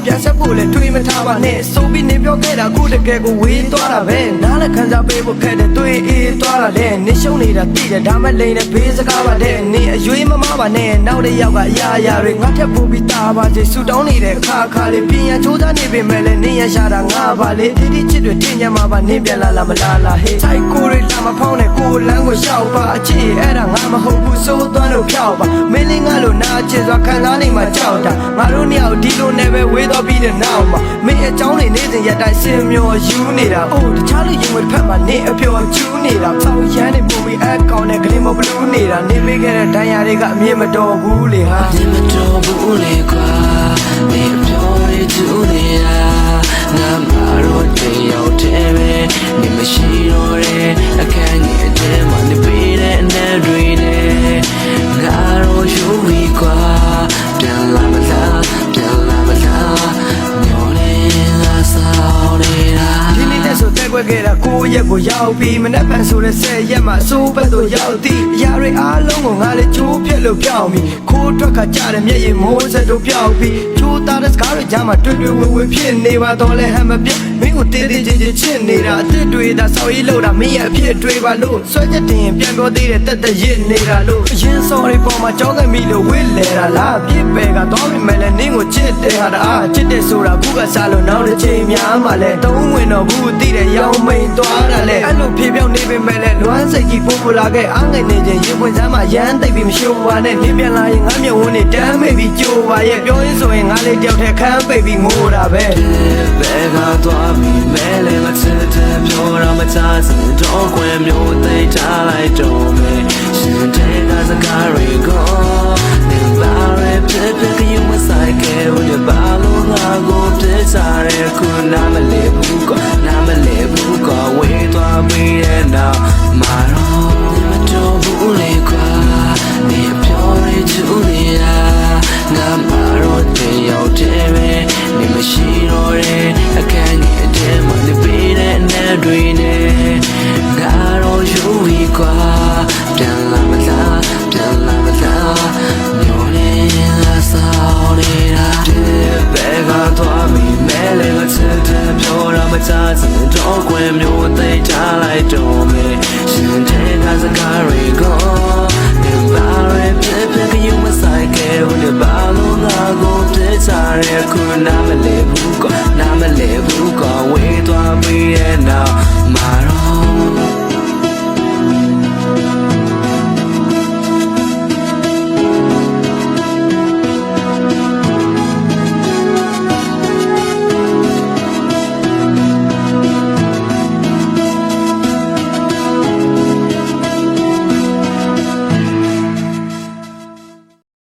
ပြန်ဆက်ဖို့လဲတွေးမထားပါနဲ့ဆိုပြီးနေပြောခဲ့တာခုတကယ်ကိုဝေးသွားတာပဲနားလည်းခံစားပေးဖို့ခက်တယ်တွေးအေးသွားတာလဲနေရှုံနေတာသိတယ်ဒါမဲ့လိန်နဲ့ဘေးစကားပါတဲ့နေအရွေးမမပါနဲ့နောက်တစ်ယောက်ကအရာရာတွေငါထက်ပိုပြီးတာပါစေဆူတောင်းနေတဲ့အခါခါလေးပြင်ရချိုးသားနေပေမဲ့လည်းနေရရှာတာငါပါလေဒီဒီချစ်တွေတင်ညမှာပါနေပြန်လာမလားဟေးဆိုင်ကိုတွေလာမဖောင်းနဲ့ကိုလမ်းကိုရှောက်ပါအချစ်အဲ့ဒါငါမဟုတ်ဘူးစိုးသွမ်းလို့ဖြောက်ပါမင်းလေးငါလို့နာချစ်စွာခံစားနေမှကြောက်တာငါတို့နှစ်ယောက်ဒီလိုနဲ့ပဲဝေးတော့ပြီးတဲ့နောက်မှာမင်းအကြောင်းတွေနေစဉ်ရက်တိုင်းစင်မျောယူနေတာအိုးတခြားလူရင်ဝတ်ဖက်မှာနေအပြောကျူးနေတာဆောင်းရမ်းနေပုံပြီးအကောင့်နဲ့ကလေးမဘလူးနေတာနေပေးခဲ့တဲ့ဒဏ်ရာတွေကအမြင်မတော်ဘူးလေဟာမြင်မတော်ဘူးလေကွာမင်းပြောရကျူးနေတာငါမတော့တဲ့ရောက်တယ်ပဲနေမရှိတော့တဲ့အခန်းကြီးအထဲမှာနေပေးတဲ့အနက်တွေနဲ့ငါတော့ယူပြီးကွာပြန်လာမလားပြန်လာမလားညောင်းနေတာစောင်းနေတာဒီနေ့နဲ့ဆိုတက်ခွက်ခဲ့တာ9ရက်ကိုရောက်ပြီးမနေ့ပန်ဆိုတဲ့10ရက်မှာစိုးဘက်သို့ရောက်သည်အရာတွေအားလုံးကိုငါလည်းချိုးပြက်လို့ပြောင်းပြီးခိုးထွက်ကကြတဲ့မျက်ရည်မိုးစက်တို့ပြောင်းပြီးချိုးသားတဲ့စကားတွေကြားမှာတွေ့တွေ့ဝဝဖြစ်နေပါတော့လဲဟမ်မပြမင်းကိုတင်းတင်းချင်းချင်းချစ်နေတာအစ်စ်တွေဒါဆော်ရေးလို့တာမင်းရဲ့အဖြစ်တွေပါလို့ဆွဲချက်တင်ပြန်ပြောသေးတဲ့တက်တက်ရစ်နေတာလို့အရင်စော်တွေပေါ်မှာကြောက်ခဲ့မိလို့ဝစ်လဲတာလားပြစ်ပယ်ကတော့မိမဲ့လဲနင်းကိုချစ်တယ်ဟာတာချစ်တယ်ဆိုတာခုကစားလို့နောက်တစ်ချိန်များမှလဲတုံးဝင်တော့ဘူးသိတယ်ရောင်းမိန်သွားတာလဲအဲ့လိုဖြေပြောင်းနေပေမဲ့လဲလွမ်းစိတ်ကြီးပို့ပို့လာခဲ့အားငယ်နေခြင်းရင်ဝင်စမ်းမှရမ်းသိပ်ပြီးမရှိုးပါနဲ့နေပြန်လာရင်ငါမျက်ဝန်းနဲ့တမ်းမိပြီးကြိုးပါရဲ့ပြောရင်းဆိုရင်ငါလေးတယောက်တည်းခမ်းပိတ်ပြီးငိုတာပဲဘယ်ကတော့မိမဲလဲမချစ်တဲ့ပြောရမချစင်တော့ခွင့်မျိုးသိထားလိုက်တော့မယ်ရှင်တဲ့ကစကားတွေကိုနေပါရဖြစ်ဖြစ်ကယူမဆိုင်ကဲဦးရပါလို့ငါကိုပြစ်စားရခုနာမလဲဘူးကနာမလဲဘူးကဝေးသွားပြီးတဲ့နောက်မာတော့မတော်ဘူးလေကွာနေပြောရချူနေတာငါမာတော့တဲ့ရောက်တယ်ပဲနေမရှိတော့တဲ့အခန်းကြီးအထဲမှာနေပေးတဲ့အနက်တွေနဲ့ငါတော့ယူပြီးကွာပြန်လာမလားပြန်လာမလားညောင်းနေတာစောင်းနေတာဘယ်ကတော့မိမဲလဲမချစ်တဲ့ပြောရမချစင်တော့ခွင့်မျိုးသိထားလိုက်တော့မယ်ရှင်တဲ့ကစကားတွေကိုနေပါရဖြစ်ဖြစ်ကယူမဆိုင်ကဲဦးနေပါလို့ငါကိုပြစ်စားရခုနာမလဲဘူးကနာမလဲဘူးကဝေးသွားပြီးရဲ့နောက်